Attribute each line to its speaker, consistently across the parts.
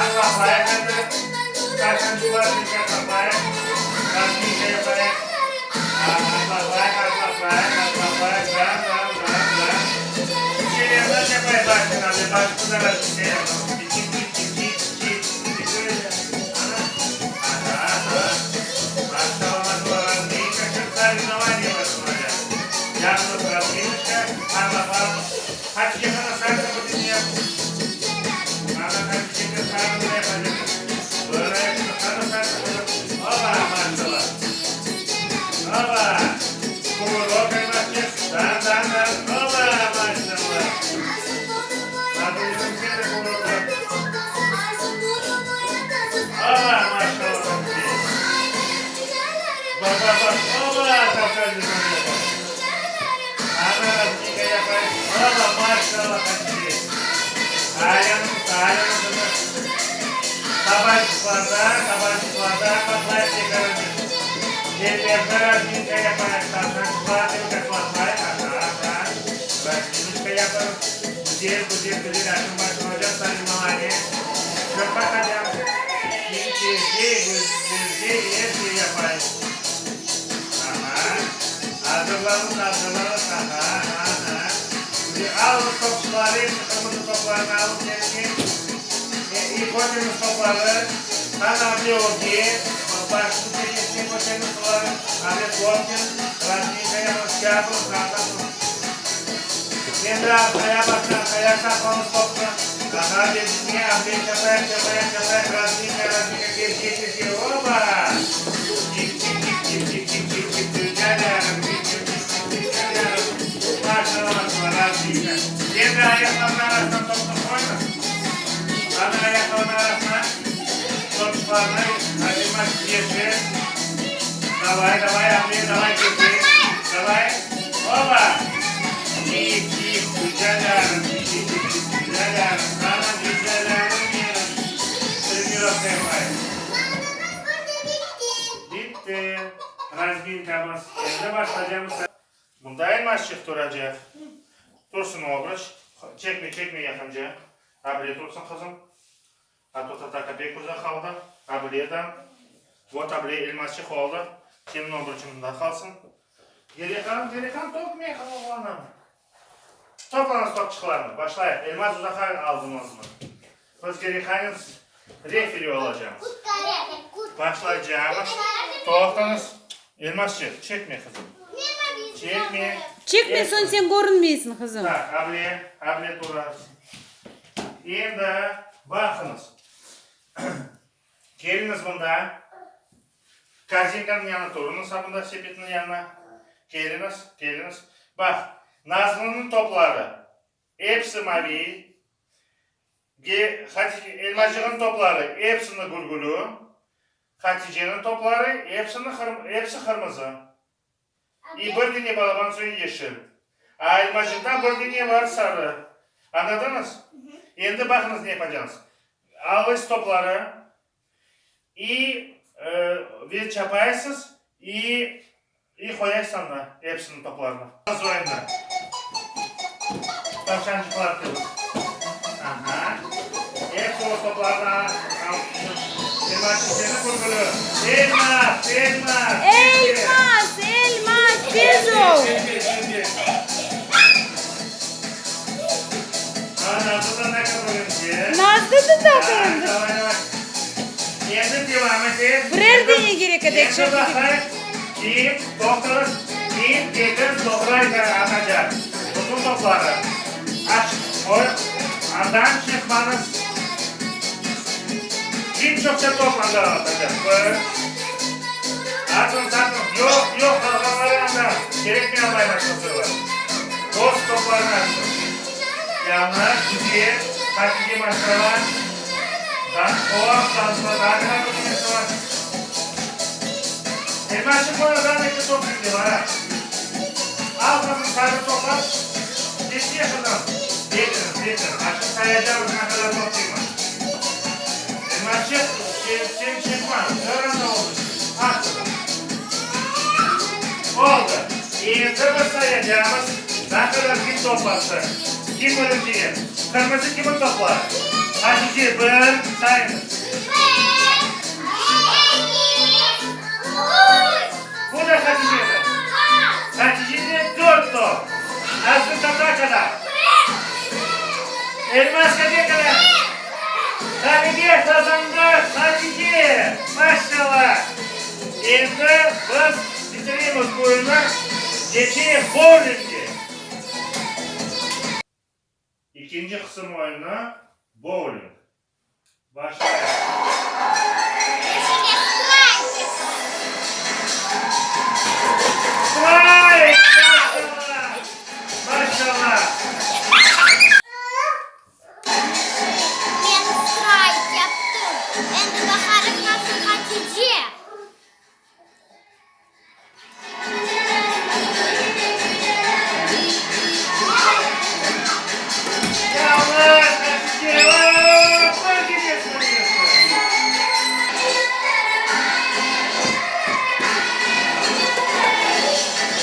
Speaker 1: Allah bayağı da kaçıncı var diyecek kafaya. Kaçıncı yapaya. Allah bayağı. Ben. Şeylerden yapaya başlayalım. Başka da bir şey yapalım. Hadi yakana sen de bu dünya. Bana hadi yakana sen de yapacak. Böyle yakana sen de Allah maşallah. Allah. Kumurlu kaymakçı. Dan. Allah maşallah. Hadi bizim seni kumurlu. Allah maşallah. Bak. Allah kafayı yapar. Ana bir şey yapar. Allah maşallah kaçıyor. Ayağını tabancılarda patlayıp çıkarır. Yerler bir şey yapar. Tabancılarda bir patlayıp çıkarır. Bir şey yapar. Güzel aşım başlayacak sarılmaları. Çok bakacağım. Güzel yapar. Hazırlanın. Al topları, kırmızı toplarını alıp gelin. İlk koyduğumuz topları anabiliyorlar. Başlı çekilsin koyduğumuz topları anabiliyorlar. Rasyonel yapalım, kağıtalım. Kendi arkaya bakın, arkaya saklamız topla. Daha dediğine abdest çapaya, rasyonel geçiyor. Oba! Cik. Kendi ayaklarının arasına topla koyma. Ana ayaklarının arasına toplarını ayırmak diye. Davay abdest, davay geçiyor. Davay. Oba! Cik. Güzel yarın. Sana güzel yarın yerim. Sürgü bitti. Razgin kabız. Şimdi başlayacağımız. Bunda elmas çıktı duracak. Dursun oğluş. Çekme yakınca. Abiye dursun kızım. Atuta takabek uzak kaldı. Abiyeden. Bu abiye elmas çık oldu. Senin oğlucumunda kalsın. Geri kan topmaya kalalım. Toplanız topçularını. Başlayalım. Elmas uzak aldınız mı? Biz geri kanınız referi olacağız. Başlayacağımız. Toğutanız. Elmas çık. Çekme kızım.
Speaker 2: Çekmiyorsun sen görünmüyorsun kızım.
Speaker 1: Tak, abiye durarsın. Şimdi bakınız. Geliniz bunda. Kazinkanın yanına durunuz. Bunda sepetinin yanına. Geliniz. Bak, Nazlı'nın topları. Hepsi mavi. Elmacığın topları. Hepsini gurgulu. Hatice'nin topları. Hepsi kırmızı. Bir tane balaban suyu yeşil. Elmacıkta bir tane var sarı. Anladınız? Şimdi bakınız ne yapacağız. Alış topları ve çapaysız koyarsın da hepsinin toplarını. Oyunda. Tavşancıklar kırılır. Hepsi o toplarına elmacık seni kurguluyor. Elmas.
Speaker 2: Tez ol.
Speaker 1: Nazlı'da ne kadar
Speaker 2: Nazlı'da da kalındı.
Speaker 1: Şimdi devam edelim.
Speaker 2: Birer diye gerek edecek.
Speaker 1: Kim doktoruz, kim gelir dobrayla atacak. Bütün topları. Aç, koy. Andan çıkmanız. Kim çokça toplandı atacak. Atın. Yok. Kalkanları anda. Gerekmeyen bayraklısı var. Boz toplarını açın. Yalnız güzel. Hatice maşallah. Dansla. Daha ne yapıyorsun var? Elmaşık bana daha ne top gidiyor ha. Al kızım sarı toplar. Geçti yakından. Bekleyin. Açık sayacağız ne kadar top çıkma. Elmaşık sen çıkma. Öğren ne oldu? Al kızım. Oldu. Şimdi sayacağımız ne kadar kim toplattı? Kim ölümcüye? Kırmızı kimin toplar? Hatice bir sayınız. Bu da Hatice'de. Hatice'de 4 top. Aslı tata kadar. Elmas kaçıya kadar. Hatice kazandı. Hatice. Maşallah. Şimdi biz bitiriyoruz bu oyunu. Geçelim bowling'e. İkinci kısım oyunu bowling. Başlayalım. Vay! Maşallah! Maşallah!
Speaker 3: Ben strike yaptım. Endi bakarım nasıl Hatice.
Speaker 1: Yallah! Hatice! Bak gidiyorsun diyorsun.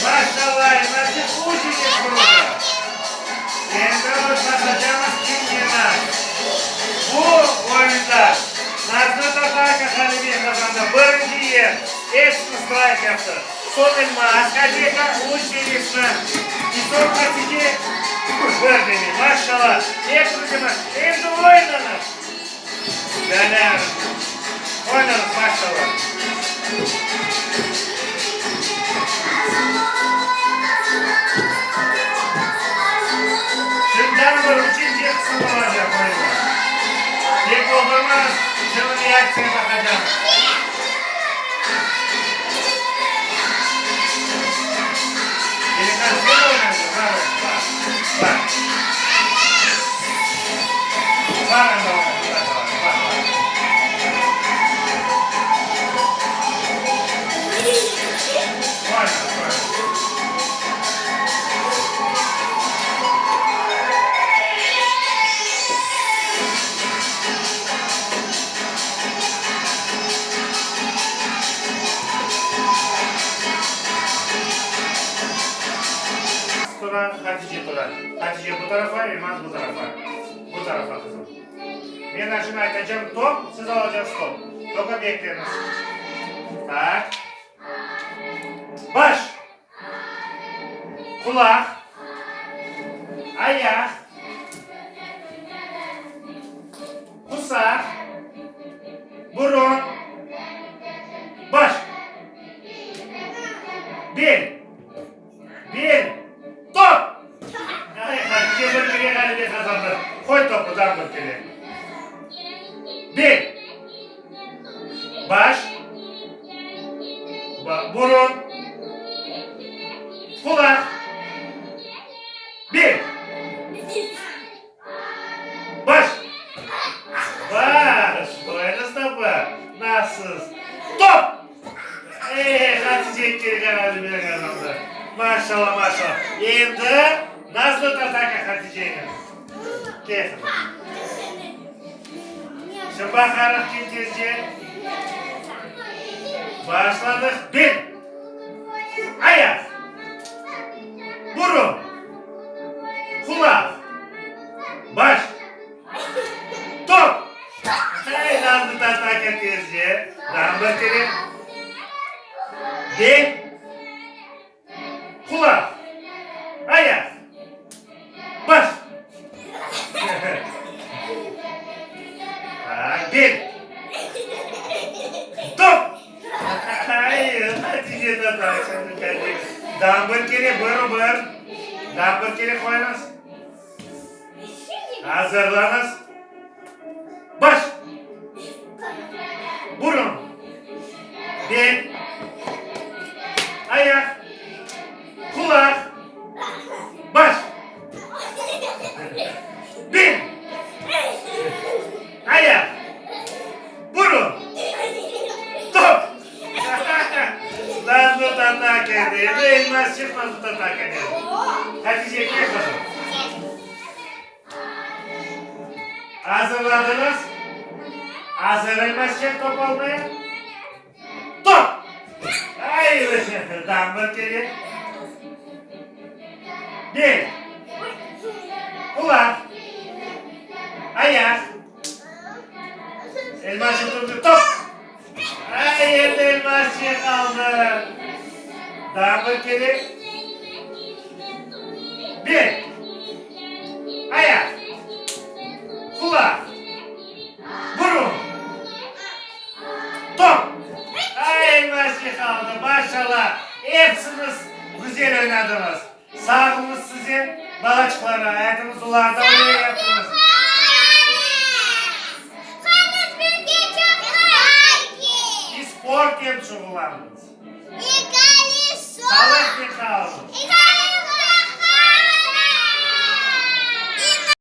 Speaker 1: Maşallah! Nasıl bu gidiyorsun burada? Kendi bakacağımız kim yener? Bu oyunda Nazlı Tataka Halibi kazandı. Birinci yer. Hepsini strike yaptı. Son elmas. Hacı'ya uç serisine. Bir son Hatice gördüğünü. Maşallah. Hepsini mi? Hepsi oynanır. Benim. Oynanır maşallah. Şimdiden bu üçüncü kısım olacak oyunda. Tek doldurmaz. Şunun reaksiyona bakacağım. Delikanlı böyle oynanıyor. Bak. Bak. Bak. Hatice Turan. Hatice bu tarafa, Elmas bu tarafa. Bu tarafa kızım. Ben aşını açacağım top, siz alacaksınız top. Topa bekleyiniz. Tak. Baş. Kulak. Ayak. Kusak. Burun. Baş. Bir. Top! Ay Hatice bir kere galibi kazandı. Koy topu dar bir kere. Bir. Baş. Burun. Kulak. Bir. Baş. Baş. Koyunuz topu. Nasıl? Top! Hatice kere galibi kazandı. Maşallah maşallah. Şimdi Nazlı Tataka Hatice'nin. Keyif. Şimdi bakarız kim tezce. Başladık. Bir. Ayak. Burun. Kulak. Baş. Top. Hey Nazlı Tataka tezce. Daha bakalım. Bir. Kulak, ayak, baş. Bir. Top. Hayır, Hatice Tataka sen kendi. Dambır kere bır. Dambır kere koyunuz. Hazırlanız. Baş. Burun. Bir. Ayak. Kulak. Baş. Bir. Ayak. Burun. Top. Nazlı Tataka geldi. Elmas çıkmaz Tataka geldi. Hatice kim kazandı? Hazırladınız. Hazır elmas çık top almaya. Top. Hayır. Dambır geri. Bir. Kulak. Ayak. Elmascık durdu. Top. Ay yerde elmascık kaldı. Daha bir kere. Bir. Ayak. Kulak. Burun. Top. Ay elmascık kaldı. Maşallah. Hepsiniz güzel oynadınız. Sağlığınız sizin. Balaçıklara. Hayatınız ularda oraya yaptınız. Spor diye şoğullandınız. Sağlık bir kaldı.